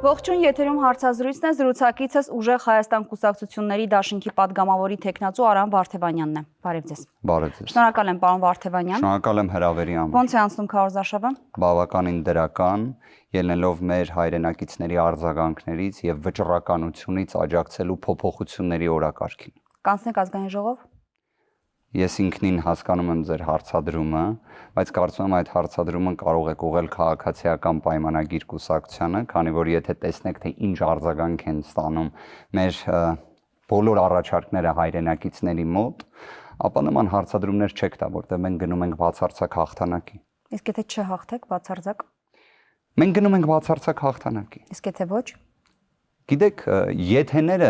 Ողջույն, եթերում հարցազրույցն է, զրուցակիցս ուժեղ Հայաստան կուսակցությունների դաշինքի պատգամավորի թեկնածու Արամ Վարդևանյանն է։ Բարև ձեզ։ Բարև ձեզ։ Շնորհակալ եմ, պարոն Վարդևանյան։ Շնորհակալ եմ հրավերի համար։ Ոնց է անցնում քարոզարշավը։ Բավականին դրական, ելնելով մեր հայրենակիցների արձագանքներից եւ վճռականությունից աջակցելու փոփոխությունների օրակարգին։ Կանցնեք ազգային ժողով։ Ես ինքնին հասկանում եմ ձեր հարցադրումը, բայց կարծում եմ այդ հարցադրումը կարող եք ուղղել քաղաքացիական պայմանագիր կուսակցությանը, քանի որ եթե տեսնեք, թե ինչ արձագանք են ստանում մեր բոլոր առաջարկները հայրենակիցների մոտ, ապա նման հարցադրումներ չեք տա, որտեղ մենք գնում ենք բացարձակ հաղթանակի։ Իսկ եթե չհաղթեք բացարձակ։ Մենք գնում ենք բացարձակ հաղթանակի։ Իսկ եթե ոչ։ Գիտեք, եթեները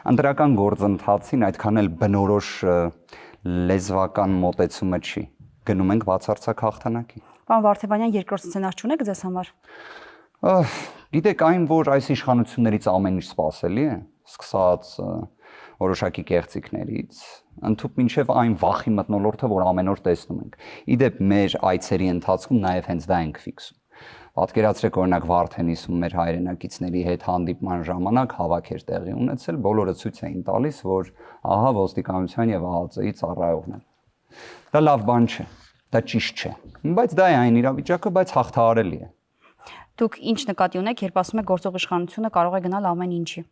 ընտրական գործընթացին այդքան էլ բնորոշ լեզվական մոտեցումը չի։ Գնում ենք բացարձակ հաղթանակի։ Պարոն Վարդևանյան, երկրորդ սցենար չունեք ձեզ համար։ Գիտեք, այն, որ այս իշխանություններից ամեն ինչ սпасելի է, սկսած որոշակի կեղծիքներից, ընդհանուր մինչև այն վախի մթնոլորտը, որ ամեն օր տեսնում ենք։ Իդեպ մեր այցերի ընթացքում նաև հենց դա ենք ֆիքսում։ Պատկերացրեք, օրինակ Վարդենիսում մեր հայրենակիցների հետ հանդիպման ժամանակ հավաք էր տեղի ունեցել, բոլորը ցույց էին տալիս, որ ահա ոստիկանության եւ ԱԱԾ-ի ծառայողն են։ Դա լավ բան չէ, դա ճիշտ չէ, բայց դա է այն իրավիճակը, բայց հաղթահարելի է։ Դուք ինչ նկատի ունեք, երբ ասում եք գործող իշխանությունը կարող է գնալ ամեն ինչի։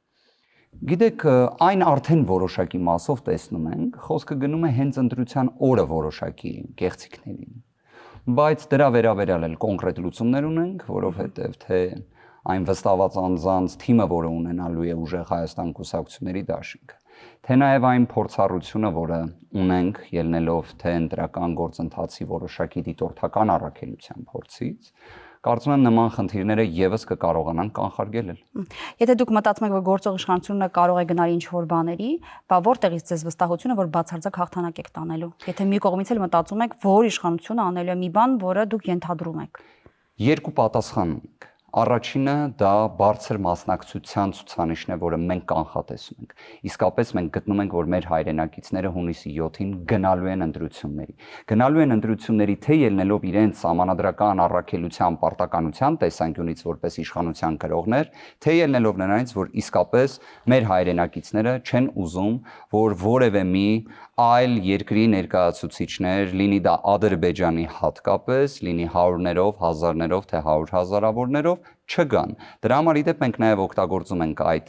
Գիտեք, այն արդեն որոշակի մասով տեսնում ենք, խոսքը գնում է հենց ընտրության օրը որոշակի կեղծիքներին։ Բայց դրա վերաբերյալ էլ կոնկրետ լուծումներ ունենք, որովհետև թե այն վստահված անձանց թիմը, որը ունենալու է ուժեղ Հայաստան կուսակցությունների դաշինքը, թե նաև այն փորձառությունը, որը ունենք ելնելով թե ընտրական գործընթացի որոշակի դիտորդական առաքելության փորձից, կարծում եմ նման խնդիրները եւս կկարողանան կանխարգելել։ Եթե դուք մտածում եք, որ գործող իշխանությունը կարող է գնալ ինչ-որ բաների, բա որտեղից ձեզ վստահությունը, որ բացարձակ հաղթանակ եք տանելու։ Եթե մի կողմից էլ մտածում եք, որ իշխանությունը անելու է մի բան, որը դուք ենթադրում եք։ Երկու պատասխան ունենք։ Առաջինը դա բարձր մասնակցության ցուցանիշն է, որը մենք կանխատեսում ենք։ Իսկապես մենք գտնում ենք, որ մեր հայրենակիցները հունիսի 7-ին գնալու են ընտրությունների։ Գնալու են ընտրությունների թե ելնելով իրենց համանadrական առաքելության պարտականության տեսանկյունից որպես իշխանության կրողներ, թե ելնելով նրանից, որ իսկապես մեր հայրենակիցները չեն ուզում, որ որևէ մի այլ երկրի ներկայացուցիչներ, լինի դա Ադրբեջանի հատկապես, լինի հարյուրներով, հազարներով, թե 100,000-ավորներով չգան։ Դրա համար իդեպ մենք նաև օգտագործում ենք այդ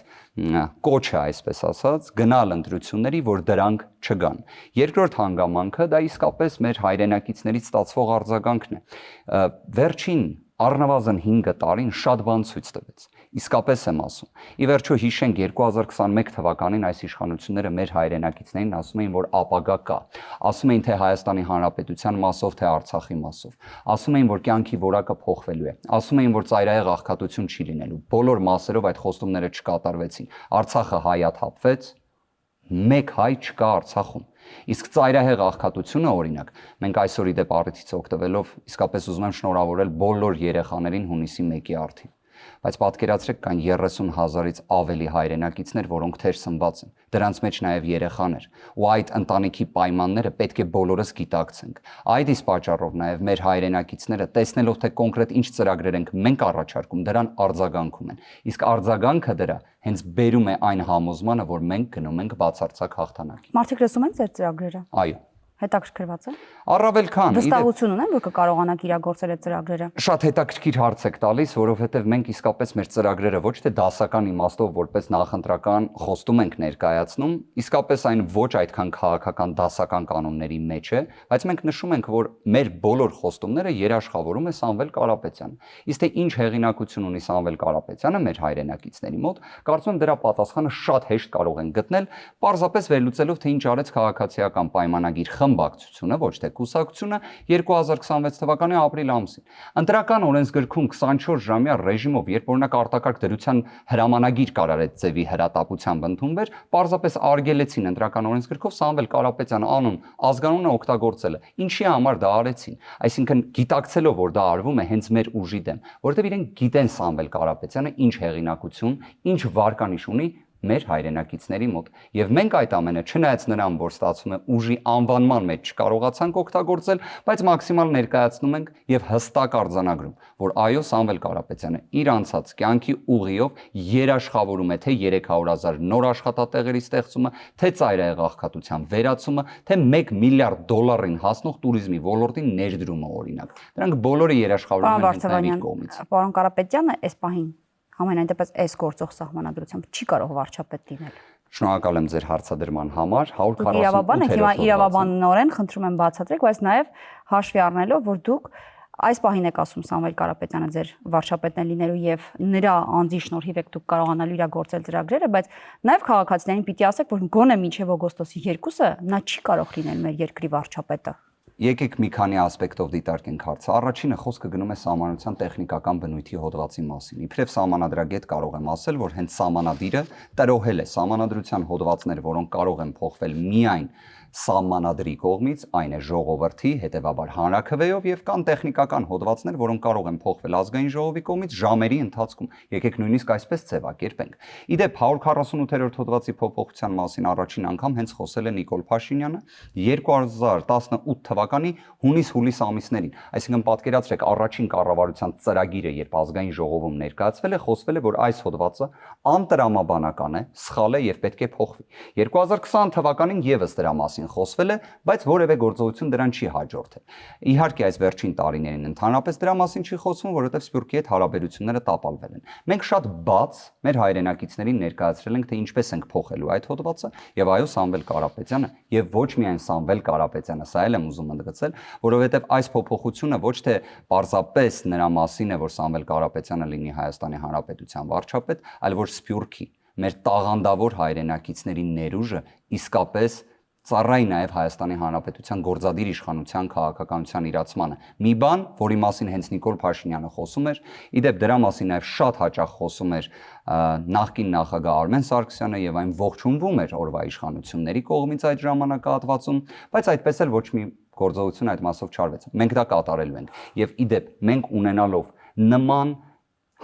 կոչը, այսպես ասած, գնալ ընտրությունների, որ դրանք չգան։ Երկրորդ հանգամանքը դա իսկապես մեր հայրենակիցներից ստացվող արձագանքն է։ Վերջին առնվազն 5 տարին շատ բան ցույց տվեց։ Իսկապես եմ ասում։ Ի վերջո հիշենք 2021 թվականին այս իշխանությունները մեր հայրենակիցներին ասում էին, որ ապագա կա։ Ասում էին թե Հայաստանի Հանրապետության մասով, թե Արցախի մասով։ Ասում էին, որ կյանքի որակը փոխվելու է։ Ասում էին, որ ծայրահեղ աղքատություն չի լինելու։ Բոլոր մասերով այդ խոստումները չկատարվեցին։ Արցախը հայաթափվեց, մեկ հայ չկա Արցախում։ Իսկ ծայրահեղ աղքատությունը, օրինակ, մենք այսօր իդեպ առիթից օգտվելով իսկապես ուզում եմ շնորհավորել բոլոր երեխաներին հունիսի 1-ի արդին։ Բայց պատկերացրեք, կան 30,000-ից ավելի հայրենակիցներ, որոնք թեր սնված են։ Դրանց մեջ նաև երեխաներ։ Ու այդ ընտանիքի պայմանները պետք է բոլորս գիտակցենք։ Այդ իսկ պատճառով նաև մեր հայրենակիցները, տեսնելով թե կոնկրետ ինչ ծրագրեր ենք մենք առաջարկում, դրան արձագանքում են։ Իսկ արձագանքը դրա հենց բերում է այն համոզմանը, որ մենք գնում ենք բացարձակ հաղթանակի։ Մարդիկ լսում են ձեր ծրագրերը։ Այո։ Հետաքրքրված է։ Առավել քան վստահություն ունեն, որ կկարողանաք իրագործել այդ ծրագրերը։ Շատ հետաքրքիր հարց եք տալիս, որովհետև մենք իսկապես մեր ծրագրերը ոչ թե դասական իմաստով որպես նախընտրական խոստում ենք ներկայացնում, իսկապես այն ոչ այդքան քաղաքական դասական կանոնների մեջ է, բայց մենք նշում ենք, որ մեր բոլոր խոստումները երաշխավորում է Սամվել Կարապետյանը։ Իսկ թե ինչ հեղինակություն ունի Սամվել Կարապետյանը մեր հայրենակիցների մոտ, կարծում եմ դրա պատասխանը շատ հեշտ կարող են գտնել, պարզապես վերլուծելով թե ինչ արեց քաղաքացիական պայմանագիր խմբակցությունը, ոչ թե կուսակցությունը 2026 թվականի ապրիլ ամսին։ Ընտրական օրենսգրքում 24 ժամյա ռեժիմով, երբ օրինակ արտակարգ դրության հրամանագիր կար այդ ձևի հրատապությամբ ընդունվեր, պարզապես արգելեցին ընտրական օրենսգրքով Սամվել Կարապետյանը անուն ազգանունը օգտագործելը։ Ինչի համար դա արեցին։ Այսինքն գիտակցելով, որ դա արվում է հենց մեր ուժի դեմ, որովհետև իրենք գիտեն Սամվել Կարապետյանը ինչ հեղինակություն, ինչ վարկանիշ ունի մեր հայրենակիցների մոտ։ Եվ մենք այդ ամենը չնայած նրան, որ ստացվում է ուժի անվանման մեջ չկարողացանք օգտագործել, բայց մաքսիմալ ներկայացնում ենք եւ հստակ արձանագրում, որ այո, Սամվել Կարապետյանը իր անցած կյանքի ուղիով երաշխավորում է թե 300,000 նոր աշխատատեղերի ստեղծումը, թե ծայրահեղ աղքատության վերացումը, թե $1 միլիարդ հասնող туриզմի ոլորտի ներդրումը օրինակ։ Դրանք բոլորը երաշխավորում են հենց այդ կողմից։ Պարոն Կարապետյանը այս պահին համենայն դեպս այս գործող սահմանադրությամբ չի կարող վարչապետ լինել։ Շնորհակալ եմ ձեր հարցադրման համար։ 148 Իրավաբանը հիմա իրավաբանորեն խնդրում եմ բացատրեք, բայց նաև հաշվի առնելով, որ դուք այս պահին եք ասում Սամվել Կարապետյանը ձեր վարչապետն է լինելու եւ նրա անձի շնորհիվ եք դուք կարողանալու իրագործել ծրագրերը, բայց նաև քաղաքացիներին պիտի ասեք, որ գոնե մինչեւ օգոստոսի 2-ը նա չի կարող լինել մեր երկրի վարչապետը։ Եկեք մի քանի ասպեկտով դիտարկենք հարցը։ Առաջինը խոսքը գնում է սահմանության տեխնիկական բնույթի հոդվածի մասին։ Իբրև սահմանադրագետ կարող եմ ասել, որ հենց սահմանադիրը տրոհել է սահմանադրության հոդվածներ, որոնք կարող են փոխվել միայն սահմանադրի կողմից, այն է ժողովրդի, հետևաբար հանրաքվեով եւ կան տեխնիկական հոդվածներ, որոնք կարող են փոխվել ազգային ժողովի կողմից ժամերի ընթացքում։ Եկեք նույնիսկ այսպես ձևակերպենք։ Իդեպ 148-րդ հոդվածի փոփոխության մասին առաջին անգամ հենց խոսել է Նիկոլ Փաշինյանը 2018 թվականի հունիս-հուլիս ամիսներին։ Այսինքն պատկերացրեք առաջին կառավարության ծրագիրը, երբ ազգային ժողովում ներկայացվել է, խոսվել է, որ այս հոդվածը անտրամաբանական է, սխալ է եւ պետք է փոխվի։ 2020 թվականին եւս դրա մասին խոսվել է, բայց որևէ գործողություն դրան չի հաջորդել։ Իհարկե այս վերջին տարիներին ընդհանրապես դրա մասին չի խոսվում, որովհետև Սփյուռքի հետ հարաբերությունները տապալվել են։ Մենք շատ բաց մեր հայրենակիցներին ներկայացրել ենք, թե ինչպես ենք փոխելու այդ հոդվածը, եւ այո, Սամվել Կարապետյանը եւ ոչ միայն Սամվել Կարապետյանը, սա էլ եմ ուզում ընդգծել, որովհետև այս փոփոխությունը ոչ թե պարզապես նրա մասին է, որ Սամվել Կարապետյանը լինի Հայաստանի Հանրապետության վարչապետ, այլ որ Սփյուռքի մեր տաղանդավոր հայրենակիցների ներուժը իսկապես ծառայի նաև Հայաստանի Հանրապետության գործադիր իշխանության քաղաքականության իրացմանը։ Մի բան, որի մասին հենց Նիկոլ Փաշինյանը խոսում էր, իդեպ դրա մասին նաև շատ հաճախ խոսում էր նախկին նախագահ Արմեն Սարգսյանը եւ այն ողջունվում էր օրվա իշխանությունների կողմից այդ ժամանակահատվածում, բայց այդպես էլ ոչ մի գործողություն այդ մասով չարվեց։ Մենք դա կատարելու ենք եւ իդեպ մենք ունենալով նման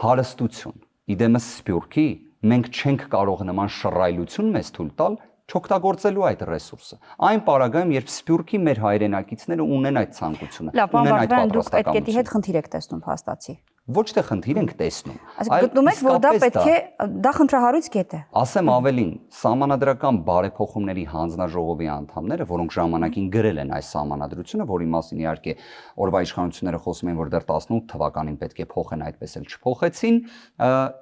հարստություն իդեմս Սփյուռքի, մենք չենք կարող նման շռայլություն մեզ թույլ տալ չօգտագործելու այդ ռեսուրսը։ Այն պարագայում, երբ Սփյուռքի մեր հայրենակիցները ունեն այդ ցանկությունը, ունեն այդ պատրաստակամությունը։ Դուք այդ կետի հետ խնդիր եք տեսնում փաստացի։ Ոչ թե խնդիր ենք տեսնում, այլ գտնում եք, որ դա պետք է դա խնդրահարույց կետ է։ Ասեմ ավելին, սահմանադրական բարեփոխումների հանձնաժողովի անդամները, որոնք ժամանակին գրել են այս սահմանադրությունը, որի մասին իհարկե օրվա իշխանությունները խոսում են, որ դեռ 18 թվականին պետք է փոխեն, այդպես էլ չփոխեցին,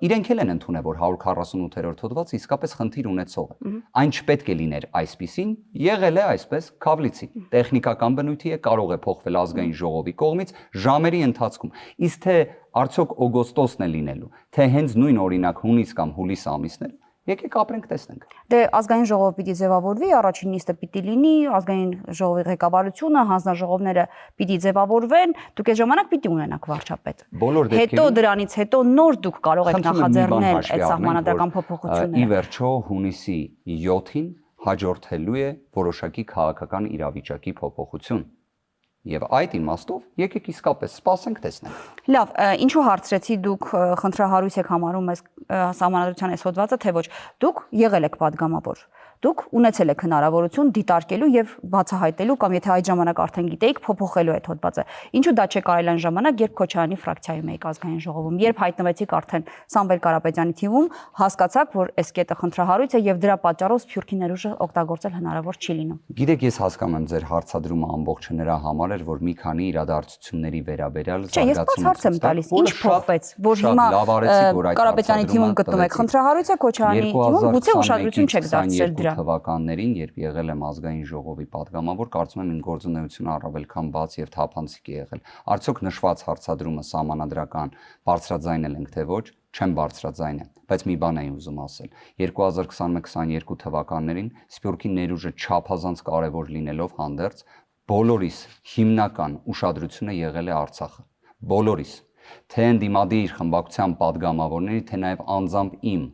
իրենք էլ են ընդունել, որ 148-րդ հոդվածը իսկապես խնդիր ունեցող է։ Այն չպետք է լիներ այսպիսին, եղել է այսպես քավլիցի։ Տեխնիկական բնույթի է, կարող է փոխվել ազգային ժողովի կողմից ժամերի ընթացքում։ Իսկ թե արդյոք օգոստոսն է լինելու, թե հենց նույն օրինակ հունիս կամ հուլիս ամիսներ, եկեք ապրենք տեսնենք։ Դե ազգային ժողովը պիտի ձևավորվի, առաջին նիստը պիտի լինի, ազգային ժողովի ղեկավարությունը, հանձնաժողովները պիտի ձևավորվեն, դուք այդ ժամանակ պիտի ունենաք վարչապետ։ Հետո դրանից հետո նոր դուք կարող եք նախաձեռնել այդ սահմանադրական փոփոխությունները։ Ի վերջո հունիսի 7-ին հաջորդելու է որոշակի քաղաքական իրավիճակի փոփոխություն։ Եվ այդ իմաստով եկեք իսկապես սպասենք տեսնենք։ Լավ, ինչու հարցրեցի դուք խնդրահարույց եք համարում այս սահմանադրության այս հոդվածը, թե ոչ։ Դուք եղել եք падգամավոր։ Դուք ունեցել եք հնարավորություն դիտարկելու եւ բացահայտելու կամ եթե այդ ժամանակ արդեն գիտեիք փոփոխելու այդ հոդվածը։ Ինչու դա չէ կարելի այն ժամանակ, երբ Քոչարյանի ֆրակցիայում եք ազգային ժողովում, երբ հայտնվեցիք արդեն Սամվել Կարապետյանի թիմում, հասկացաք, որ այս կետը խնդրահարույց է եւ դրա պատճառով Սփյուռքի ներուժը օգտագործել հնարավոր չի լինում։ Գիտեք, ես հասկանում եմ ձեր հարցադրումը ամբողջը նրա համար էր, որ մի քանի իրադարձությունների վերաբերյալ Կարապետյանի թիմում գտնում եք խնդրահարույց է, Քոչարյանի թիմում գուցե ուշադրություն չեք դարձրել դրան։ Թվականներին, երբ եղել եմ ազգային ժողովի падգամավոր, կարծում եմ իմ գործունեությունը առավել քան բաց եւ թափանցիկ է եղել։ Արդյոք նշված հարցադրումը սահմանադրական բարձրաձայնել ենք թե ոչ, չեմ բարձրաձայնել, բայց մի բան եմ ուզում ասել։ 2021-22 թվականներին Սփյուռքի ներուժը չափազանց կարևոր լինելով հանդերձ բոլորիս հիմնական ուշադրությունը եղել է Արցախը։ Բոլորիս։ թե ընդդիմադիր խմբակցության падգամավորների, թե նաև անձամբ իմ։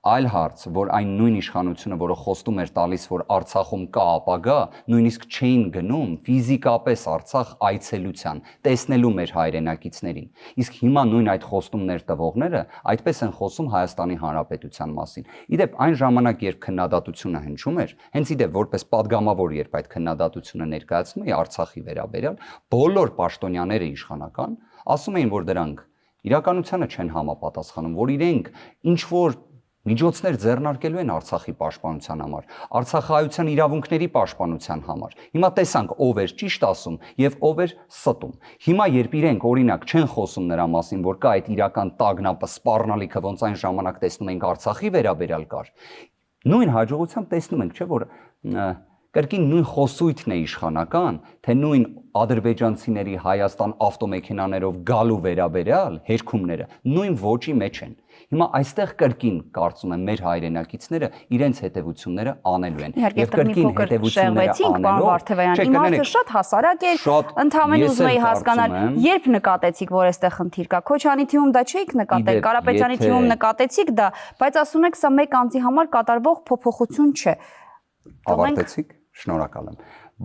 Այլ հարց, որ այն նույն իշխանությունը, որը խոստում էր տալիս, որ Արցախում կա ապագա, նույնիսկ չէին գնում ֆիզիկապես Արցախ այցելության, տեսնելու մեր հայրենակիցներին։ Իսկ հիմա նույն այդ խոստումներ տվողները այդպես են խոսում Հայաստանի Հանրապետության մասին։ Իդեպ այն ժամանակ, երբ քննադատությունը հնչում էր, հենց իդեպ որպես падգամավոր, երբ այդ քննադատությունը ներկայացնում էի Արցախի վերաբերյալ, բոլոր պաշտոնյաները իշխանական ասում էին, որ դրանք իրականությանը չեն համապատասխանում, որ իրենք ինչ որ միջոցներ ձեռնարկելու են Արցախի պաշտպանության համար, Արցախահայության իրավունքների պաշտպանության համար։ Հիմա տեսանք ով էր ճիշտ ասում եւ ով էր ստում։ Հիմա երբ իրենք օրինակ չեն խոսում նրա մասին, որ կա այդ իրական տագնապը, սպառնալիքը, ոնց այն ժամանակ տեսնում ենք Արցախի վերաբերյալ կար, նույն հաջողությամբ տեսնում ենք, չէ՞ որ կրկին նույն խոսույթն է իշխանական, թե նույն ադրբեջանցիների Հայաստան ավտոմեքենաներով գալու վերաբերյալ հերքումները նույն ոճի մեջ են։ Հիմա այստեղ կրկին կարծում եմ մեր հայրենակիցները իրենց հետևությունները անելու են։ Եվ կրկին հետևությունները անելով, իմ հարցը շատ հասարակ էր, ընդհանրապես ուզում էի հասկանալ, երբ նկատեցիք, որ այստեղ խնդիր կա։ Քոչարյանի թիմում դա չէիք նկատել, Կարապետյանի թիմում նկատեցիք դա, բայց ասում եք, սա մեկ անձի համար կատարվող փոփոխություն չէ։ Ավարտեցիք, շնորհակալ եմ։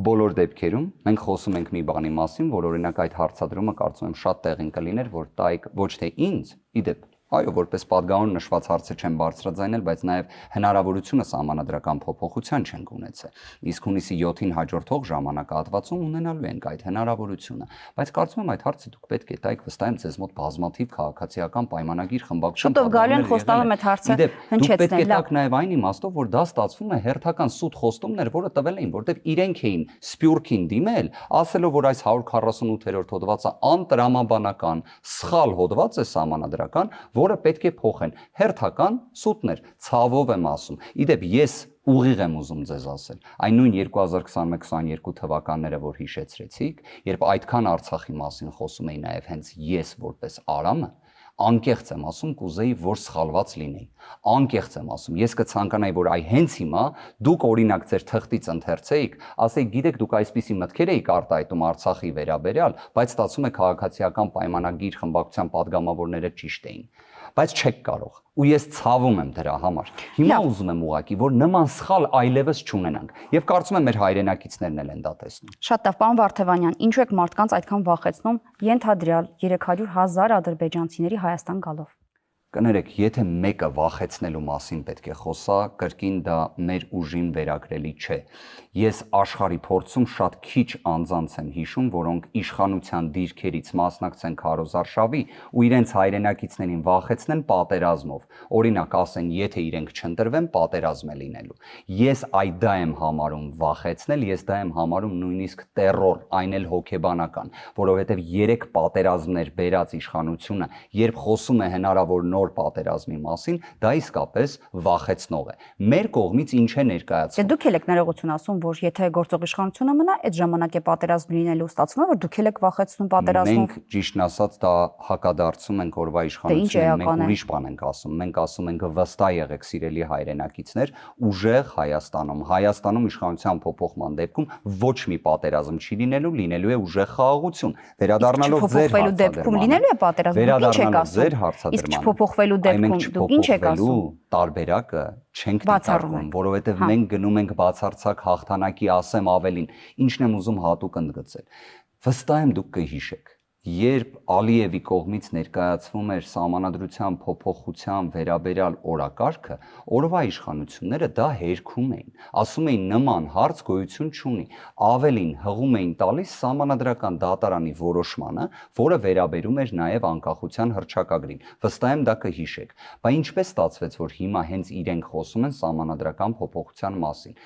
Բոլոր դեպքերում մենք խոսում ենք մի բանի մասին, որ օրինակ այդ հարցադրումը կարծում եմ շատ տեղին կլիներ, որ տայք ոչ թե ինձ, իդեպ այո, որպես падգամավոր նշված հարցը չեն բարձրաձայնել, բայց նաև հնարավորությունը սահմանադրական փոփոխության չեն ունեցել։ Իսկ հունիսի 7-ին հաջորդող ժամանակահատվածում ունենալու ենք այդ հնարավորությունը, բայց կարծում եմ այդ հարցը դուք պետք է տայք վստահ եմ ձեզ մոտ բազմաթիվ քաղաքացիական պայմանագիր խմբակցության շուտով գալու են խոստանում այդ հարցը հնչեցնել։ Դուք պետք է տաք նաև այն իմաստով, որ դա ստացվում է հերթական սուտ խոստումներ, որը տվել էին, որտեղ իրենք էին Սփյուռքին դիմել, ասելով, որ այս 148-րդ հոդվածը անտրամաբանական, սխալ հոդված է սահմանադրական, որը պետք է փոխեն։ Հերթական սուտներ, ցավով եմ ասում։ Իդեպ ես ուղիղ եմ ուզում ձեզ ասել։ Այն նույն 2021-22 թվականները, որ հիշեցրեցիք, երբ այդքան Արցախի մասին խոսում էի նաև հենց ես որպես Արամը, անկեղծ եմ ասում, կուզեի, որ սխալված լինեի։ Անկեղծ եմ ասում, ես կցանկանայի, որ այ հենց հիմա դուք օրինակ ձեր թղթից ընթերցեիք, ասեիք, գիտեք, դուք այսպիսի մտքեր էիք արտահայտում Արցախի վերաբերյալ, բայց ստացվում է քաղաքացիական պայմանագիր խմբակցության падգամավորները ճիշտ էին։ Բայց չեք կարող։ Ու ես ցավում եմ դրա համար։ Հիմա ուզում եմ ուղղակի, որ նման սխալ այլևս չունենանք։ Եվ կարծում եմ մեր հայրենակիցներն էլ են դա տեսնում։ Շատ լավ, պարոն Վարդևանյան, ինչու եք մարդկանց այդքան վախեցնում ենթադրյալ 300,000 ադրբեջանցիների Հայաստան գալով։ Կներեք, եթե մեկը վախեցնելու մասին պետք է խոսա, կրկին դա մեր ուժին վերագրելի չէ։ Ես աշխարհի փորձում շատ քիչ անձանց եմ հիշում, որոնք իշխանության դիրքերից մասնակցեն քարոզարշավի ու իրենց հայրենակիցներին վախեցնեն պատերազմով։ Օրինակ ասեն, եթե իրենք չընտրվեն, պատերազմ է լինելու։ Ես այդ դա եմ համարում վախեցնել, ես դա եմ համարում նույնիսկ տերրոր, այն էլ հոգեբանական, որովհետև 3 պատերազմներ բերած իշխանությունը, երբ խոսում է հնարավոր նոր պատերազմի մասին, դա իսկապես վախեցնող է։ Մեր կողմից ինչ է ներկայացվում։ Դե դուք եք ներողություն ասում, որ եթե գործող իշխանությունը մնա, այդ ժամանակ է պատերազմ լինելու, ստացվում է, որ դուք եք վախեցնում պատերազմով։ Մենք ճիշտն ասած դա հակադարձում ենք օրվա իշխանություններին, մենք ուրիշ բան ենք ասում։ Մենք ասում ենք վստահ եղեք սիրելի հայրենակիցներ, ուժեղ Հայաստանում իշխանության փոփոխման դեպքում ոչ մի պատերազմ չի լինելու է ուժեղ խաղաղություն։ Վերադառնալով ձեր դեպքում լինելու է պատերազմ, վերադառնալով ձեր հարցադրման, դուք ինչ եք ասում։ Տարբերակը չենք դիտարկում, որովհետև մենք գնում ենք բացարձակ հաղթանակի, ասեմ ավելին, ինչն եմ ուզում հատուկ ընդգծել։ Վստահ եմ դուք կհիշեք, երբ Ալիևի կողմից ներկայացվում էր սահմանադրության փոփոխության վերաբերյալ օրակարգը, օրվա իշխանությունները դա հերքում էին, ասում էին նման հարց գոյություն չունի, ավելին հղում էին տալիս սահմանադրական դատարանի որոշմանը, որը վերաբերում էր նաև անկախության հռչակագրին։ Վստահ եմ դա կհիշեք, բայց ինչպես ստացվեց, որ հիմա հենց իրենք խոսում են սահմանադրական փոփոխության մասին։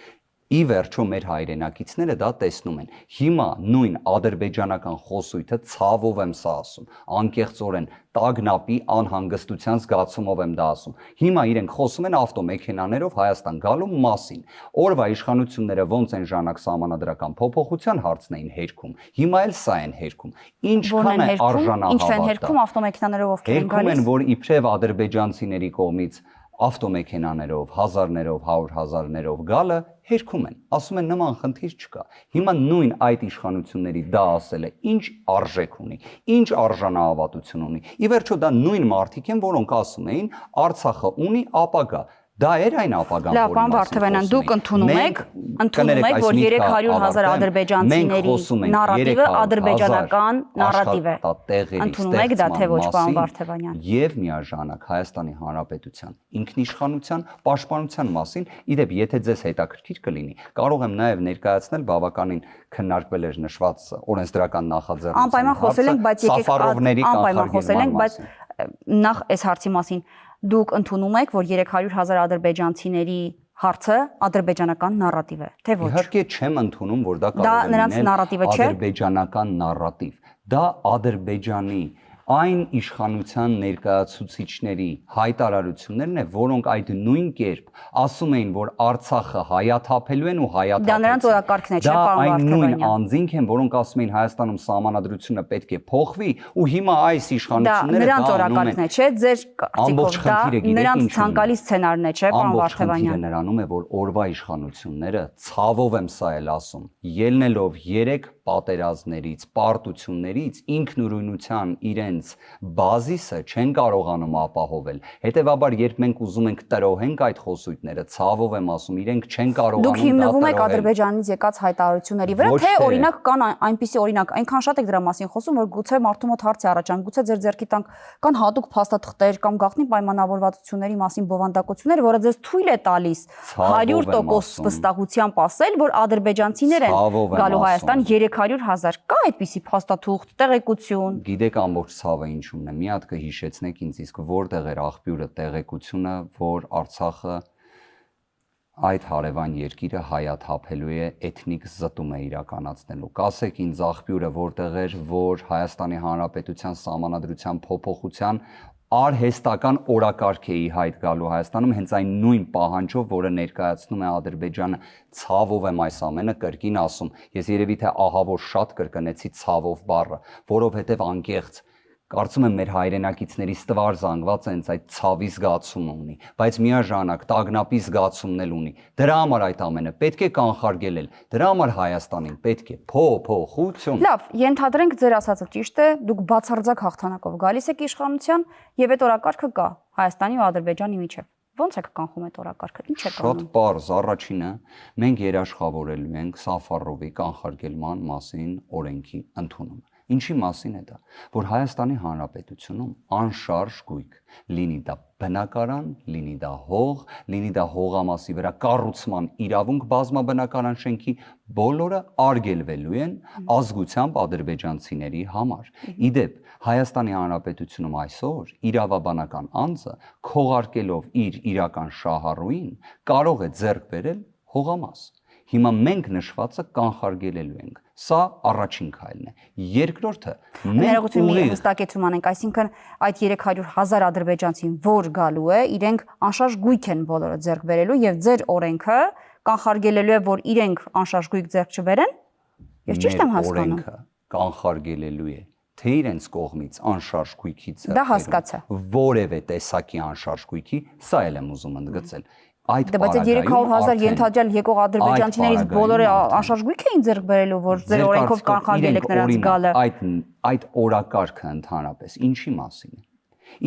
Ի վերջո մեր հայրենակիցները դա տեսնում են։ Հիմա նույն ադրբեջանական խոսույթը ցավով եմ սա ասում, անկեղծորեն տագնապի անհանգստության զգացումով եմ դա ասում։ Հիմա իրենք խոսում են ավտոմեքենաներով Հայաստան գալու մասին։ Օրվա իշխանությունները ոնց են ժամանակ սահմանադրական փոփոխության հարցն էին հերքում։ Հիմա էլ սա են հերքում։ Ինչքան է արժանահավատ։ Ինչ են հերքում ավտոմեքենաներով ովքեր են գալիս։ Հերքում են, որ իբրև ադրբեջանցիների կողմից ավտոմեքենաներով, հազարներով, 100,000-ներով գալը հերքում են, ասում են նման խնդիր չկա։ Հիմա նույն այդ իշխանությունների դա ասելը ինչ արժեք ունի, ինչ արժանահավատություն ունի։ Ի վերջո դա նույն մարդիկ են, որոնք ասում էին Արցախը ունի ապագա։ Դա էր այն ապագան, լավ, պարոն Վարդևանյան, դուք ընդունում եք, որ 300,000 ադրբեջանցիների նարատիվը ադրբեջանական նարատիվ է։ Ընդունում եք դա թե ոչ, պարոն Վարդևանյան։ Եվ միաժամանակ Հայաստանի Հանրապետության ինքնիշխանության պաշտպանության մասին, իդեպ, եթե ձեզ հետաքրքիր կլինի, կարող եմ նաև ներկայացնել բավականին քննարկվել էր նշված օրենսդրական նախաձեռնության։ Անպայման խոսել ենք, բայց եկեք անպայման խոսել ենք, բայց նախ այս հարցի մասին դուք ընդունում եք, որ 300,000 ադրբեջանցիների հարցը ադրբեջանական նարատիվ է, թե ոչ։ Իհարկե չեմ ընդունում, որ դա կարող է լինել ադրբեջանական նարատիվ։ Դա Ադրբեջանի այն իշխանության ներկայացուցիչների հայտարարություններն է, որոնք այդ նույն կերպ ասում էին, որ Արցախը հայաթափելու են ու հայաթափեցին։ Դա նրանց օրակարգն է, չէ՞, պարոն Վարդևանյան։ Դա այն նույն Վարդևանյան։ անձինք են, որոնք ասում էին Հայաստանում սահմանադրությունը պետք է փոխվի, ու հիմա այս իշխանությունները դա նրանց օրակարգն է, չէ՞, ձեր կարծիքով դա նրանց ցանկալի սցենարն է, չէ՞, պարոն Վարդևանյան։ Ամբողջ նրանում է, որ օրվա իշխանությունները, ցավով եմ սա էլ ասում, ելնելով 3 պատերազմներից, պարտություններից ինքնուրույնության իրենց բազիսը չեն կարողանում ապահովել։ Հետևաբար, երբ մենք ուզում ենք տրոհենք այդ խոսույթները, ցավով եմ ասում, իրենք չեն կարողանում Դուք հիմնվում եք Ադրբեջանից եկած հայտարարությունների վրա, թե օրինակ կան այնպիսի օրինակ, այնքան շատ եք դրա մասին խոսում, որ գուցե մարդու մոտ հարց է առաջանում, գուցե ձեր ձեռքի տանք կան հատուկ փաստաթղթեր կամ գաղտնի պայմանավորվածությունների մասին բովանդակություններ, որը ձեզ թույլ է տալիս 100% վստահությամբ ասել, որ ադրբեջանցիներ են գալու Հայաստան 300,000 կա այդպիսի փաստաթուղթ, տեղեկություն։ Գիտեք ամբողջ ցավը ինչումն է։ Մի հատ կհիշեցնեք ինձ, իսկ որտեղ էր աղբյուրը, տեղեկությունը, որ Արցախը այդ հարևան երկիրը հայաթափելու է, էթնիկ զտում է իրականացնելու։ Կասեք ինձ աղբյուրը որտեղ էր, որ Հայաստանի Հանրապետության սահմանադրության փոփոխության արհեստական օրակարգ է ի հայտ գալու Հայաստանում հենց այն նույն պահանջով, որը ներկայացնում է Ադրբեջանը։ Ցավով եմ այս ամենը կրկին ասում։ Ես երևի թե ահավոր շատ կրկնեցի ցավով բառը, որովհետև անկեղծ կարծում եմ մեր հայրենակիցների ստվար զանգված հենց այդ ցավի զգացումը ունի, բայց միաժամանակ տագնապի զգացումն էլ ունի։ Դրա համար այդ ամենը պետք է կանխարգելել։ Դրա համար Հայաստանին պետք է փոփոխություն։ Լավ, ենթադրենք ձեր ասածը ճիշտ է, դուք բացարձակ հաղթանակով գալիս եք իշխանության եւ այդ օրակարգը կա Հայաստանի ու Ադրբեջանի միջեւ։ Ոնց եք կանխում այդ օրակարգը։ Ինչ է կանում։ Շատ պարզ, առաջինը մենք երաշխավորելու ենք Սաֆարովի կանխարգելման մասին օրենքի ընդունումը։ Ինչի մասին է դա, որ Հայաստանի Հանրապետությունում անշարժ գույք, լինի դա բնակարան, լինի դա հող, լինի դա հողամասի վրա կառուցման իրավունք բազմաբնակարան շենքի, բոլորը արգելվելու են ազգությամբ ադրբեջանցիների համար։ Իդեպ Հայաստանի Հանրապետությունում այսօր իրավաբանական անձը քողարկելով իր իրական շահառուին կարող է ձեռք բերել հողամաս։ Հիմա մենք նշվածը կանխարգելելու ենք։ Սա առաջին քայլն է։ Երկրորդը մենք ուղիղ հստակեցում անենք, այսինքն այդ 300,000 ադրբեջանցին, որ գալու է, իրենք անշարժ գույք են բոլորը ձեռք բերելու եւ ձեր օրենքը կանխարգելելու է, որ իրենք անշարժ գույք ձեռք չբերեն։ Ես ճիշտ եմ հասկանում։ Օրենքը կանխարգելելու է թե իրենց կողմից անշարժ գույքի ձեռք դա հասկացա։ Որևէ տեսակի անշարժ գույքի, սա էլ եմ ուզում ընդգծել։ Այդ բայց 300,000 ենթադրյալ եկող ադրբեջանցիներից բոլորը անշարժ գույք էին ձեռք բերելու, որ ձեր օրենքով կանխարգել եք նրանց գալը։ Այդ օրակարգը ընդհանրապես ինչի մասին է։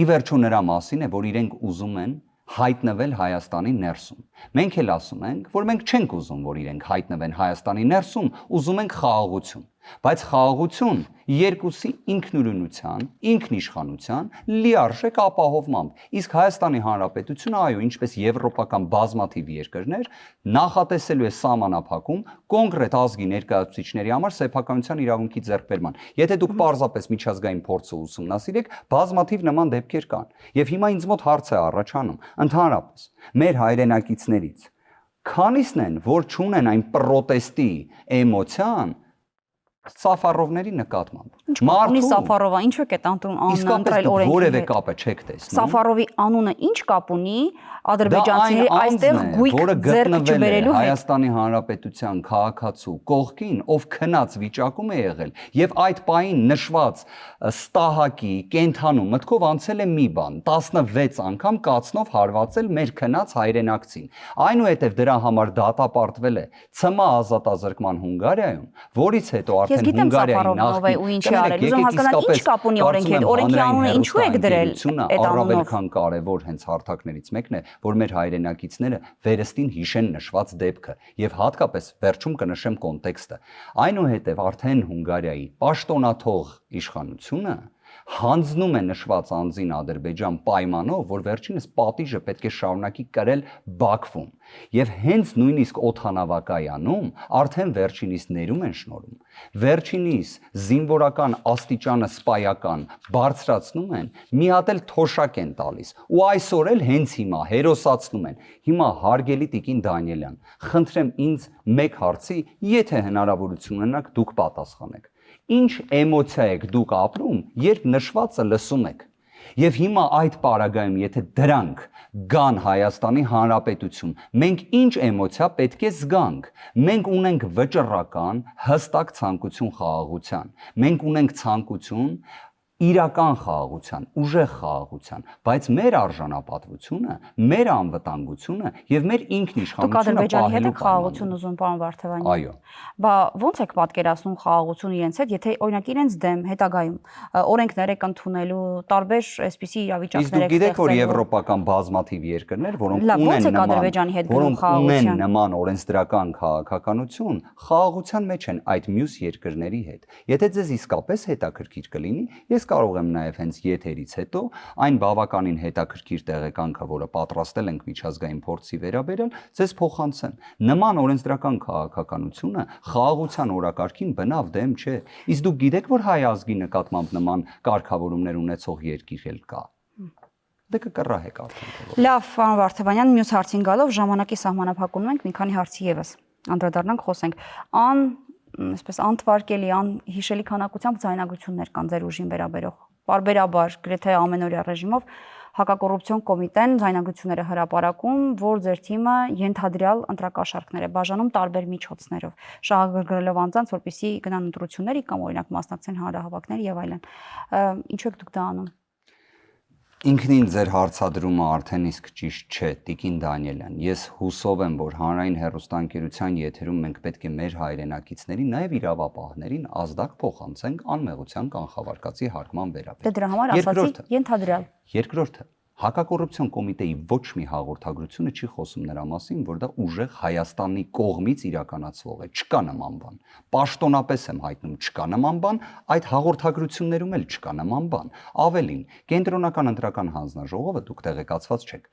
Ի վերջո նրա մասին է, որ իրենք ուզում են հայտնվել Հայաստանի ներսում։ Մենք էլ ասում ենք, որ մենք չենք ուզում, որ իրենք հայտնվեն Հայաստանի ներսում, ուզում ենք խաղաղություն։ Բայց խաղաղություն երկուսի ինքնուրույնության, ինքնիշխանության լիարժեք ապահովմամբ։ Իսկ Հայաստանի Հանրապետությունը, այո, ինչպես եվրոպական բազմաթիվ երկրներ, նախատեսելու է սահմանափակում կոնկրետ ազգի ներկայացուցիչների համար սեփականության իրավունքի ձեռքբերման։ Եթե դուք պարզապես միջազգային փորձը ուսումնասիրեք, բազմաթիվ նման դեպքեր կան։ Եվ հիմա ինձ մոտ հարց է առաջանում, ընդհանրապես մեր հայրենակիցներից քանիսն են, որ չունեն այն պրոտեստի էմոցիան, Սաֆարովների նկատմամբ։ Ունի Սաֆարովը, ինչու է այդ անունը ընտրել օրենքի որևէ հետ։ կապ չեք տեսնում։ Սաֆարովի անունը ինչ կապ ունի ադրբեջանցիների այստեղ գույք ձեռք չբերելու հետ։ Հայաստանի Հանրապետության քաղաքացու կողքին, ով քնած վիճակում է եղել, եւ այդ պահին նշված ստահակի կենթանու մտքով անցել է մի բան, 16 անգամ կացնով հարվածել մեր քնած հայրենակցին։ Այնուհետև դրա համար դատապարտվել է ՑՄ ազատազրկման Հունգարիայում, որից հետո արդեն Հունգարիայի նախ ու ինչ է արել։ Ուզում հասկանալ ինչ կապ ունի օրենքի հետ, օրենքի անունը ինչու է դրել այդ առավել անունով։ քան կարևոր հենց հարթակներից մեկն է, որ մեր հայրենակիցները վերստին հիշեն նշված դեպքը եւ հատկապես վերջում կնշեմ կոնտեքստը։ Այնուհետև արդեն Հունգարիայի պաշտոնաթող իշխանությունը հանձնում է նշված անձին Ադրբեջան պայմանով, որ վերջինս պատիժը պետք է շարունակի կրել Բաքվում։ Եվ հենց նույնիսկ օդանավակայանում արդեն վերջինիս ներում են շնորհում։ Վերջինիս զինվորական աստիճանը սպայական բարձրացնում են, մի հատ էլ թոշակ են տալիս։ Ու այսօր էլ հենց հիմա հերոսացնում են։ Հիմա հարգելի Տիկին Դանիելյան, խնդրեմ ինձ մեկ հարցի, եթե հնարավորություն ունենաք, դուք պատասխանեք։ Ինչ էմոցիա եք դուք ապրում, երբ նշվածը լսում եք։ Եվ հիմա այդ պարագայում, եթե դրանք գան Հայաստանի Հանրապետություն, մենք ինչ էմոցիա պետք է զգանք։ Մենք ունենք վճռական, հստակ ցանկություն խաղաղության։ Մենք ունենք ցանկություն իրական խաղաղության, ուժեղ խաղաղության, բայց մեր արժանապատվությունը, մեր անվտանգությունը եւ մեր ինքնիշխանությունը պահելու խաղաղություն ուզում պարոն Վարդևանյան։ Այո։ Բա ո՞նց եք պատկերացնում խաղաղությունը իրենց հետ, եթե օրինակ իրենց դեմ հետագայում օրենքներ եք ընդունելու, տարբեր այսպիսի իրավիճակներ եք ստեղծելու։ Իսկ դուք գիտեք, որ եվրոպական բազմաթիվ երկրներ, որոնք ունեն նման օրենսդրական քաղաքականություն, խաղաղության մեջ են այդ մյուս երկրների հետ։ Եթե ձեզ իսկապես հետաքրքիր կլինի, ես կարող եմ նաև հենց եթերից հետո այն բավականին հետաքրքիր տեղեկանքը, որը պատրաստել ենք միջազգային փորձի վերաբերյալ, ձեզ փոխանցեմ։ Նման օրենսդրական քաղաքականությունը խաղաղության օրակարգին բնավ դեմ չէ։ Իսկ դուք գիտեք, որ հայ ազգի նկատմամբ նման կարգավորումներ ունեցող երկիր էլ կա։ Դե կկռահեք արդեն։ Լավ, պարոն Վարդևանյան, մյուս հարցին գալով ժամանակի սահմանափակում ենք, մի քանի հարցի եւս անդրադառնանք, խոսենք։ Այսպես անթվարկելի, անհիշելի քանակությամբ ձայնագրություններ կան ձեր ուժին վերաբերող։ Պարբերաբար, գրեթե ամենօրյա ռեժիմով հակակոռուպցիոն կոմիտեն ձայնագրությունները հրապարակում, որ ձեր թիմը ենթադրյալ ընտրակաշառքներ է բաժանում տարբեր միջոցներով, շահագրգռելով անձանց, որպեսզի գնան ընտրությունների կամ օրինակ մասնակցեն հանրահավաքների եւ այլն։ Ինչու եք դուք դա անում։ Ինքնին ձեր հարցադրումը արդեն իսկ ճիշտ չէ, Տիկին Դանիելյան։ Ես հուսով եմ, որ հանրային հեռուստաընկերության եթերում մենք պետք է մեր հայրենակիցներին, նաև իրավապահներին ազդակ փոխանցենք անմեղության կանխավարկածի հարգման վերաբերյալ։ Դե դրա համար ասացի ենթադրյալ։ Երկրորդը Հակակոռուպցիոն կոմիտեի ոչ մի հաղորդագրությունը չի խոսում նրա մասին, որ դա ուժեղ Հայաստանի կողմից իրականացվող է, չկա նման բան։ Պաշտոնապես եմ հայտնում, չկա նման բան, այդ հաղորդագրություններում էլ չկա նման բան։ Ավելին, Կենտրոնական ընտրական հանձնաժողովը, դուք տեղեկացված չեք,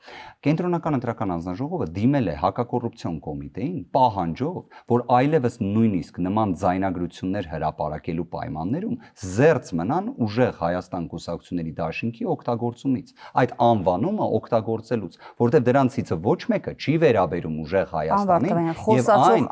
Կենտրոնական ընտրական հանձնաժողովը դիմել է հակակոռուպցիոն կոմիտեին պահանջով, որ այլևս նույնիսկ նման ձայնագրություններ հրապարակելու պայմաններում զերծ մնան ուժեղ Հայաստան կուսակցությունների դաշինքի օգտագործումից։ Այդ անվանումը օգտագործելուց, որտեղ դրանցից ոչ մեկը չի վերաբերում ուժեղ Հայաստանին եւ այն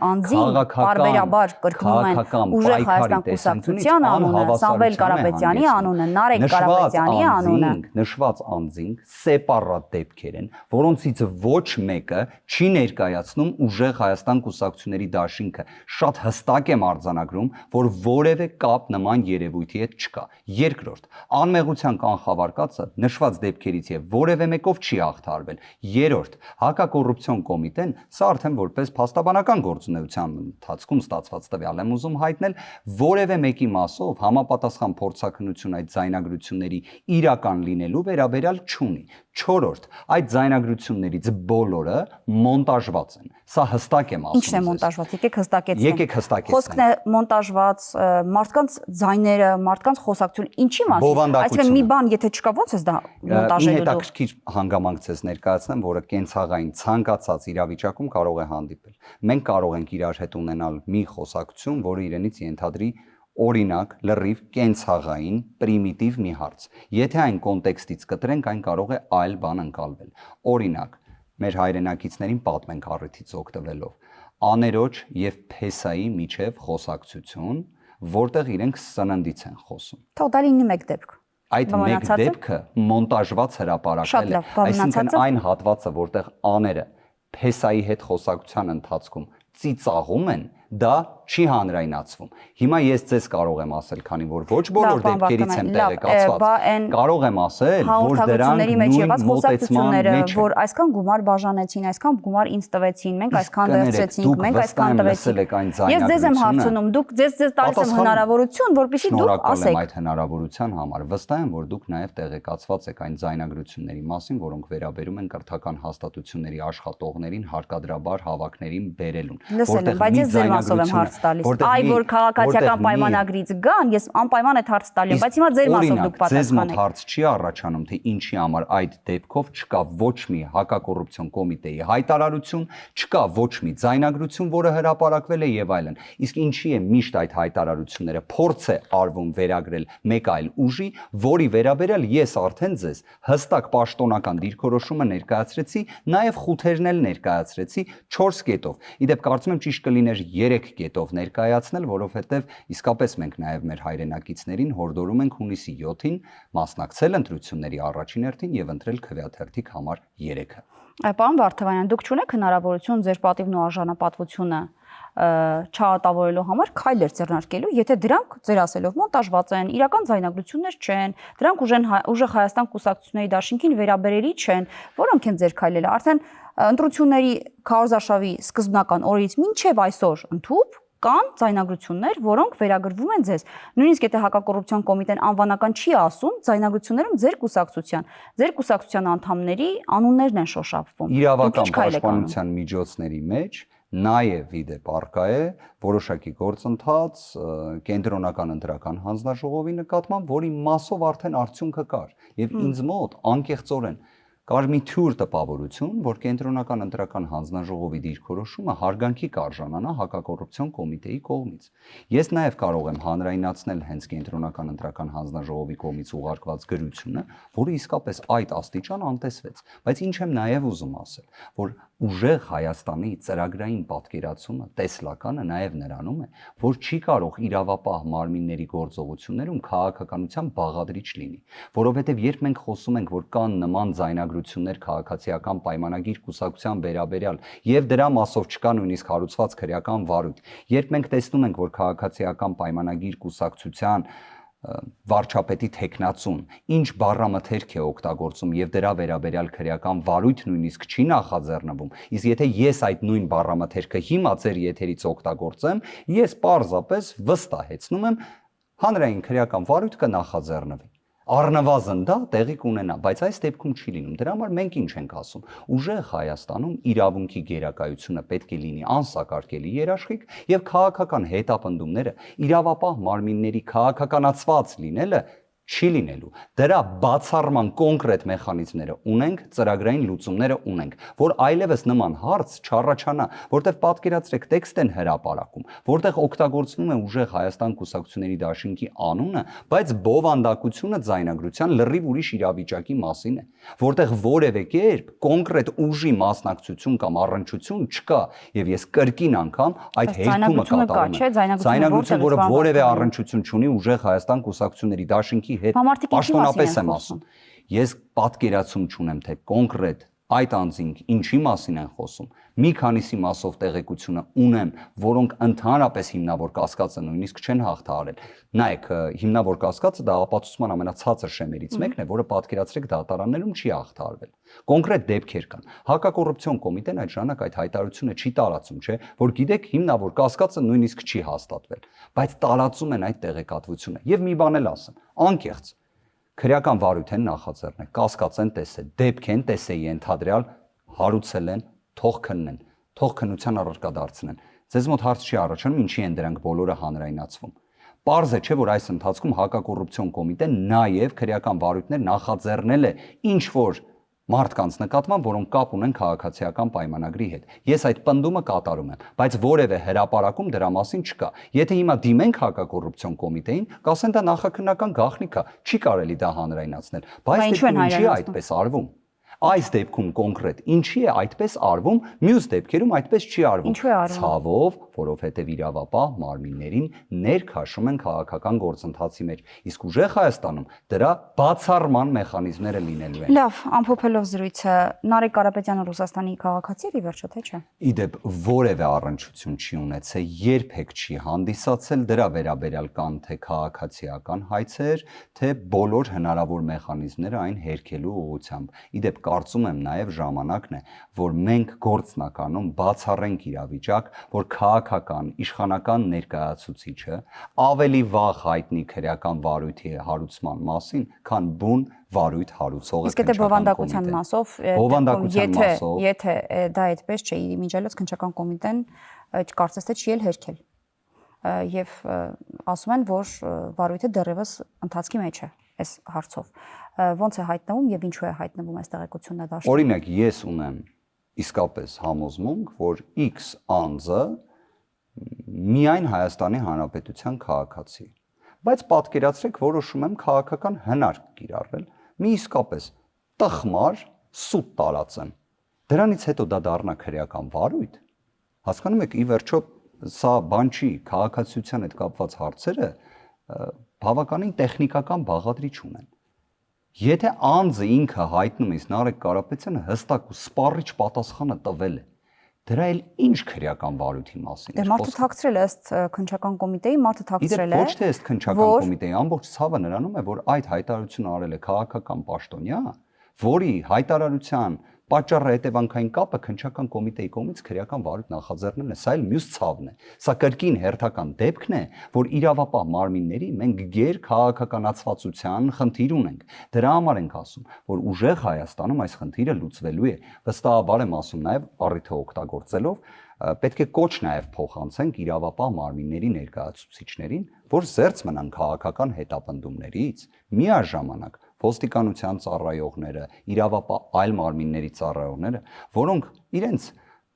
բարբերաբար կրկնում են ուժեղ Հայաստան կուսակցության անունը, Սամվել Կարապետյանի անունը, Նարեկ Կարապետյանի անունը։ Նշված անձինք սեպարատ դեպքեր են, որոնցից ոչ մեկը չի ներկայացնում ուժեղ Հայաստան կուսակցությունների դաշինքը։ Շատ հստակ եմ արձանագրում, որ որևէ կապ նման երևույթի հետ չկա։ Երկրորդ, անմեղության կանխավարկածը նշված դեպքերից եւ որևէ մեկով չի հաղթարվել։ Երրորդ, հակակոռուպցիոն կոմիտեն, սա արդեն որպես փաստաբանական գործունեության ընթացքում ստացված տվյալ եմ ուզում հայտնել, որևէ մեկի մասով համապատասխան փորձաքննություն այդ ձայնագրությունների իրական լինելու վերաբերյալ չունի։ Չորրորդ, այդ ձայնագրություններից բոլորը մոնտաժված են։ Սա հստակ եմ ասում։ Ինչն է մոնտաժված։ Եկեք հստակեցնենք։ Եկեք հստակեցնենք։ Խոսքն է մոնտաժված, մարդկանց ձայները, մարդկանց խոսակցություն, ինչի մասին։ Այսինքն մի բան, եթե չկա, ո՞նց է դա մոնտաժելու դու։ Հետաքրքիր հանգամանք ցես ներկայացնեմ, որը կենցաղային ցանկացած իրավիճակում կարող է հանդիպել։ Մենք կարող ենք իրար հետ ունենալ մի խոսակցություն, որը իրենից ենթադրի օրինակ լրիվ կենցաղային պրիմիտիվ մի հարց։ Եթե այն կոնտեքստից կտրենք, այն կարող է այլ բան ընկալվել։ Օրինակ, մեր հայրենակիցներին պատմենք առիթից օգտվելով, աներոջ եւ փեսայի միջև խոսակցություն, որտեղ իրենք սննդից են խոսում։ Թող դա լինի մեկ դեպք։ Այդ մեկ դեպքը մոնտաժված հրապարակել է, այսինքն այն հատվածը, որտեղ աները Փեսայի հետ խոսակցության ընթացքում ծիծաղում են, դա չի հանրայնացվում։ Հիմա ես ձեզ կարող եմ ասել, քանի որ ոչ բոլոր դեպքերից եմ տեղեկացված, կարող եմ ասել, որ դրանք նույն մոտեցման մեջ որ այսքան գումար բաժանեցին, այսքան գումար ինձ տվեցին, մենք այսքան վերցրեցինք, մենք այսքան տվեցինք։ Ես ձեզ եմ հարցնում, դուք ձեզ տալիս եմ հնարավորություն, որպեսզի դուք ասեք։ Այդ հնարավորության համար վստահ եմ, որ դուք նաև տեղեկացված եք այն ձայնագրությունների մասին, որոնք վերաբերում են կրթական հաստատությունների աշխատողներին հարկադրաբար հավաքներին բերելուն, որտեղ բայց ես ձեր մասով եմ հարց տալիս։ Այ որ քաղաքացիական պայմանագրից գան, ես անպայման այդ հարց տալի եմ, բայց հիմա ձեր մասով դուք պատասխանեք։ Ձեզ մոտ հարց չի առաջանում, թե ինչի համար այդ դեպքով չկա ոչ մի հակակոռուպցիոն կոմիտեի հայտարարություն, չկա ոչ մի ձայնագրություն, որը հրապարակվել է եւ այլն։ Իսկ ինչի է միշտ այդ հայտարարությունները փորձ է արվում վերագրել մեկ այլ ուժի, որի վերաբերյալ ես արդեն ձեզ հստակ պաշտոնական դիրքորոշումը ներկայացրեցի, նաեւ խութերն էլ ներկայացրեցի 4 կետով։ Իդեպ կարծում եմ ճիշտ կլիներ 3 կետով ներկայացնել, որովհետև իսկապես մենք նաև մեր հայրենակիցներին հորդորում ենք հունիսի 7-ին մասնակցել ընտրությունների առաջին հերթին եւ ընտրել քվեաթերթիկ համար 3-ը։ Պարոն Վարդավանյան, դուք չունեք հնարավորություն ձեր պատիվն ու արժանապատվությունը չհատավորելու համար քայլեր ձեռնարկելու, եթե դրանք ձեր ասելով մոնտաժված են, իրական ձայնագրություններ չեն, դրանք ուժեղ Հայաստան կուսակցությունների դաշինքին վերաբերելի չեն, որոնք են ձեր քայլերը։ Արդեն ընտրությունների քարոզարշավի սկզբնական օրից մինչև այսօր ընդհուպ կան ձայնագրություններ, որոնք վերագրվում են ձեզ։ Նույնիսկ եթե հակակոռուպցիոն կոմիտեն անվանական չի ասում, ձայնագրություններում ձեր կուսակցության անդամների անուններն են շոշափվում։ Իրավական պաշտպանության միջոցների մեջ նաև իդեպ առկա է որոշակի գործընթաց կենտրոնական ընտրական հանձնաժողովի նկատմամբ, որի մասով արդեն արդյունքը կար, եւ ինձ մոտ անկեղծորեն կար մի թյուր տպավորություն, որ կենտրոնական ընտրական հանձնաժողովի դիրքորոշումը հարգանքի կարժանանա հակակոռուպցիոն կոմիտեի կողմից։ Ես նաև կարող եմ հանրայնացնել հենց կենտրոնական ընտրական հանձնաժողովի կողմից ուղարկված գրությունը, որը իսկապես այդ աստիճան անտեսվեց, բայց ինչ եմ նաև ուզում ասել, որ ուժեղ Հայաստանի ծրագրային պատկերացումը տեսլականը նաև նրանում է, որ չի կարող իրավապահ մարմինների գործողություններում քաղաքականության բաղադրիչ լինի, որովհետև երբ մենք խոսում ենք, որ կան նման ձայնագրություններ քաղաքացիական պայմանագիր կուսակցության վերաբերյալ եւ դրա մասով չկա նույնիսկ հարուցված քրեական վարույթ, երբ մենք տեսնում ենք, որ քաղաքացիական պայմանագիր կուսակցության վարչապետի տեխնացուն ինչ բառամթերք է օգտագործում եւ դրա վերաբերյալ քրեական վարույթ նույնիսկ չի նախաձեռնվում, իսկ եթե ես այդ նույն բառամթերքը հիմա ձեր եթերից օգտագործեմ, ես պարզապես վստահեցնում եմ հանրային քրեական վարույթ կնախաձեռնվի։ Առնվազն դա տեղի կունենա, բայց այս դեպքում չի լինում։ Դրա համար մենք ինչ ենք ասում։ Ուժեղ Հայաստանում իրավունքի գերակայությունը պետք է լինի անսակարկելի երաշխիք եւ քաղաքական հետապնդումները իրավապահ մարմինների քաղաքականացված լինելը չի լինելու։ Դրա բացառման կոնկրետ մեխանիզմները ունենք, ծրագրային լուծումները ունենք, որ այլևս նման հարց չառաջանա, որտեղ պատկերացրեք տեքստ են հրապարակում, որտեղ օգտագործվում է ուժեղ Հայաստան կուսակցությունների դաշինքի անունը, բայց բովանդակությունը ձայնագրության լրիվ ուրիշ իրավիճակի մասին է, որտեղ որևէ կերպ կոնկրետ ուժի մասնակցություն կամ առնչություն չկա, եւ ես կրկին անգամ այդ հերքումը կատարում եմ։ Ձայնագրություն, որը որևէ առնչություն չունի ուժեղ Հայաստան կուսակցությունների դաշինքի հետ, պաշտոնապես եմ ասում։ Ես պատկերացում չունեմ, թե կոնկրետ այդ անձինք ինչի մասին են խոսում։ Մի քանիսի մասով տեղեկությունը ունեմ, որոնք ընդհանրապես հիմնավոր կասկածը նույնիսկ չեն հաղթահարել։ Նայեք, հիմնավոր կասկածը դա ապացուցման ամենացածր շեմերից մեկն է, որը պատկերացրեք դատարաններում չի հաղթահարվել։ Կոնկրետ դեպքեր կան։ Հակակոռուպցիոն կոմիտեն այդ ժամանակ այդ հայտարարությունը չի տարածում, չէ՞, որ գիտեք, հիմնավոր կասկածը նույնիսկ չի հաստատվել, բայց տարածում են այդ տեղեկատվությունը։ Եվ մի բան էլ ասեմ, անկեղծ քրեական վարույթ են նախաձեռնել, կասկած են տեսել, դեպք են տեսեի ենթադրյալ հարուցել են, թող քննեն, թող քննության առարկա դարձնեն։ Ձեզ մոտ հարց չի առաջանում, ինչի են դրանք բոլորը հանրայնացվում։ Պարզ է, չէ, որ այս ընթացքում հակակոռուպցիոն կոմիտեն նաև քրեական վարույթներ նախաձեռնել է ինչ որ մարդկանց նկատմամբ, որոնք կապ ունեն քաղաքացիական պայմանագրի հետ։ Ես այդ պնդումը կատարում եմ, բայց որևէ հրապարակում դրա մասին չկա։ Եթե հիմա դիմենք հակակոռուպցիոն կոմիտեին, կասեն դա նախաքննական գաղտնիք է, չի կարելի դա հանրայնացնել։ Բայց ինչի այդպես արվում։ Այս դեպքում կոնկրետ ինչի է այդպես արվում, մյուս դեպքերում այդպես չի արվում։ Ինչու է արվում։ Ցավով, որովհետև իրավապահ մարմիններին ներքաշում են քաղաքական գործընթացի մեջ, իսկ ուժեղ Հայաստանում դրա բացառման մեխանիզմները լինելու են։ Լավ, ամփոփելով զրույցը, Նարեկ Կարապետյանը Ռուսաստանի քաղաքացի է վերջը, թե չէ։ Իդեպ որևէ առնչություն չի ունեցել, երբեք չի հանդիսացել, դրա վերաբերյալ կան թե քաղաքացիական հայցեր, թե բոլոր հնարավոր մեխանիզմները այն հերքելու ուղղությամբ։ Իդեպ կարծում եմ նաև ժամանակն է, որ մենք գործնականում բացառենք իրավիճակ, որ քաղաքական, իշխանական ներկայացուցիչը ավելի վաղ հայտնի քրեական վարույթի հարուցման մասին, քան բուն վարույթ հարուցողը։ Իսկ եթե բովանդակության մասով, եթե դա այդպես չէ, իմիջիալոց քննչական կոմիտեն կարծես թե չի էլ հերքել։ Եվ ասում են, որ վարույթը դեռևս ընթացքի մեջ է այս հարցով։ Ոնց է հայտնվում եւ ինչու է հայտնվում այս տեղեկությունը դաշտում։ Օրինակ, ես ունեմ իսկապես համոզմունք, որ X անձը միայն Հայաստանի Հանրապետության քաղաքացի, բայց պատկերացրեք, որոշում եմ քաղաքական հնարք կիրառել, մի իսկապես տխմար սուտ տարածեմ։ Դրանից հետո դա դառնա քրեական վարույթ։ Հասկանում եք, ի վերջո սա բան չի, քաղաքացիության հետ կապված հարցերը բավականին տեխնիկական բաղադրիչ ունեն։ Եթե անձը ինքը հայտնում է, Նարեկ Կարապետյանը հստակ ու սպառիչ պատասխանը տվել է, դրա էլ ինչ քրեական վարույթի մասին է։ Դե մարդը թաքցրել է ըստ քննչական կոմիտեի, մարդը թաքցրել է։ Ոչ թե ըստ քննչական կոմիտեի, ամբողջ ցավը նրանում է, որ այդ հայտարարությունը արել է քաղաքական պաշտոնյա, որի հայտարարության պատճառը հետևանքային կապը քննչական կոմիտեի կողմից քրեական վարույթ նախաձեռնելն է, սա էլ մյուս ցավն է։ Սա կրկին հերթական դեպքն է, որ իրավապահ մարմինների մենք գեր քաղաքականացվածության խնդիր ունենք։ Դրա համար ենք ասում, որ ուժեղ Հայաստանում այս խնդիրը լուծվելու է։ Վստահաբար եմ ասում նաև առիթը օգտագործելով, պետք է կոչ նաև փոխանցենք իրավապահ մարմինների ներկայացուցիչներին, որ զերծ մնան քաղաքական հետապնդումներից, միաժամանակ ոստիկանության ծառայողները, իրավապահ այլ մարմինների ծառայողները, որոնք իրենց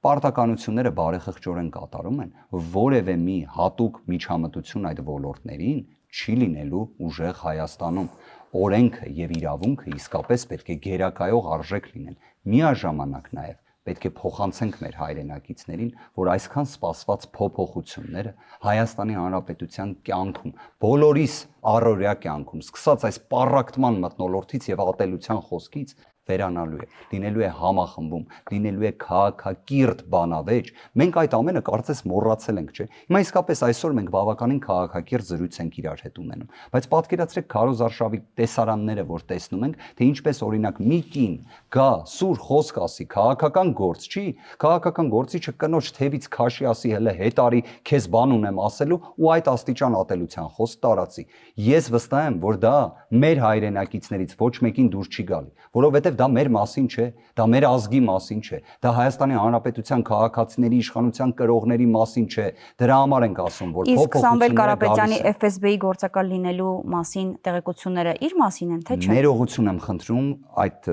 պարտականությունները բարեխղճորեն կատարում են, որևէ մի հատուկ միջամտություն այդ ոլորտներին չի լինելու ուժեղ Հայաստանում։ Օրենքը եւ իրավունքը իսկապես պետք է գերակայող արժեք լինեն։ Միաժամանակ նաև պետք է փոխանցենք մեր հայրենակիցներին, որ այսքան սպասված փոփոխությունները Հայաստանի Հանրապետության կյանքում, բոլորիս առօրյա կյանքում, սկսած այս պառակտման մթնոլորտից եւ ատելության խոսքից վերանալու է, լինելու է համախմբում, լինելու է քաղաքակիրթ բանավեճ։ Մենք այդ ամենը կարծես մոռացել ենք, չէ՞։ Հիմա իսկապես այսօր մենք բավականին քաղաքակիրթ զրույց ենք իրար հետ ունենում, բայց պատկերացրեք քարոզարշավի տեսարանները, որ տեսնում ենք, թե ինչպես օրինակ մի կին գա սուր խոսք ասի, քաղաքական գործ չի, քաղաքական գործիչը կնոջ թևից քաշի ասի, հələ հետ արի, քեզ բան ունեմ ասելու ու այդ աստիճան ատելության խոսք տարածի։ Ես վստահ եմ, որ դա մեր հայրենակիցներից ոչ մեկին դուր չի գալի, որովհետև դա մեր մասին չէ, դա մեր ազգի մասին չէ, դա Հայաստանի Հանրապետության քաղաքացիների իշխանության կրողների մասին չէ։ Դրա համար ենք ասում, որ իսկ Սամվել Կարապետյանի FSB-ի գործակալ լինելու մասին տեղեկությունները իր մասին են, թե չէ։ Ներողություն եմ խնդրում այդ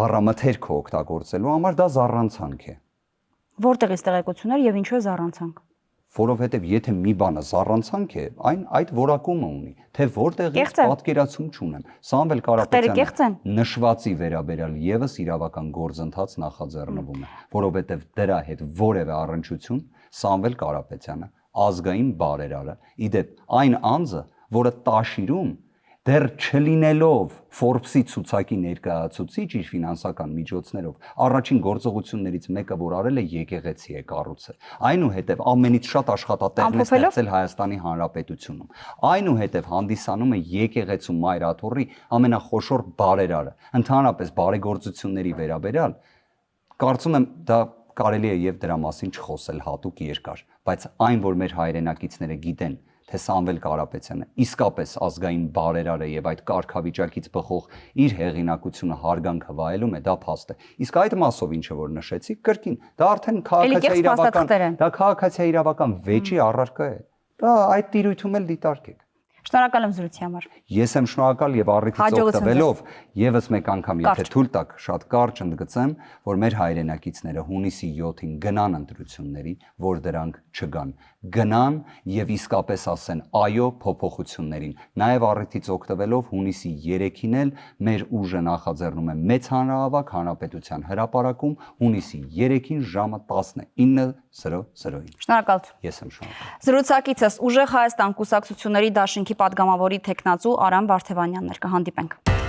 բառամթերքը օգտագործելու համար, դա զառանցանք է։ Որտեղից տեղեկություններ եւ ինչու է զառանցանք։ Որովհետև եթե մի բանը զառանցանք է, այն այդ որակումը ունի, թե որտեղից պատկերացում չունեմ։ Սամվել Կարապետյանը նշվածի վերաբերյալ եւս իրավական գործընթաց նախաձեռնվում է, որովհետև դրա հետ որևէ առնչություն Սամվել Կարապետյանը ազգային բարերարը, իդեպ այն անձը, որը տաշիրում դեռ չլինելով Forbes-ի ցուցակի ներկայացուցիչ իր ֆինանսական միջոցներով առաջին գործողություններից մեկը, որ արել է, եկեղեցի է կառուցել։ Այնուհետև ամենից շատ աշխատատեղներ ստեղծել Հայաստանի Հանրապետությունում։ Այնուհետև հանդիսանում է եկեղեցու մայրաթոռի ամենախոշոր բարերարը։ Ընդհանրապես բարեգործությունների վերաբերյալ կարծում եմ դա կարելի է եւ դրա մասին չխոսել հատուկ երկար, բայց այն, որ մեր հայրենակիցները գիտեն, թե Սամվել Կարապետյանը իսկապես ազգային բարերար է եւ այդ կարգավիճակից բխող իր հեղինակությունը հարգանքը վայելում է, դա փաստ է։ Իսկ այդ մասով ինչը որ նշեցի, կրկին, դա արդեն քաղաքացիական վեճի առարկա է։ Դա այդ տիրույթում էլ դիտարկեք։ Շնորհակալ եմ զրույցի համար։ Ես եմ շնորհակալ եւ առիթից Հաջողություն օգտվելով եւս մեկ անգամ եթե Կարճ։ թույլ տաք շատ կարճ ընդգծեմ, որ մեր հայրենակիցները հունիսի 7-ին գնան ընտրությունների, որ դրանք չգան։ Գնան եւ իսկապես ասեն այո փոփոխություններին։ Նաեւ առիթից օգտվելով հունիսի 3-ին էլ մեր ուժը նախաձեռնում է մեծ հանրահավաք հանրապետության հրապարակում հունիսի 3-ին ժամը 19:00-ին։ Շնորհակալություն։ Ես եմ շնորհակալ։ Զրուցակիցս Ուժեղ Հայաստան կուսակցությունների դաշինքի падգամավորի տեխնացու Արամ Վարդևանյանն էր, կհանդիպենք։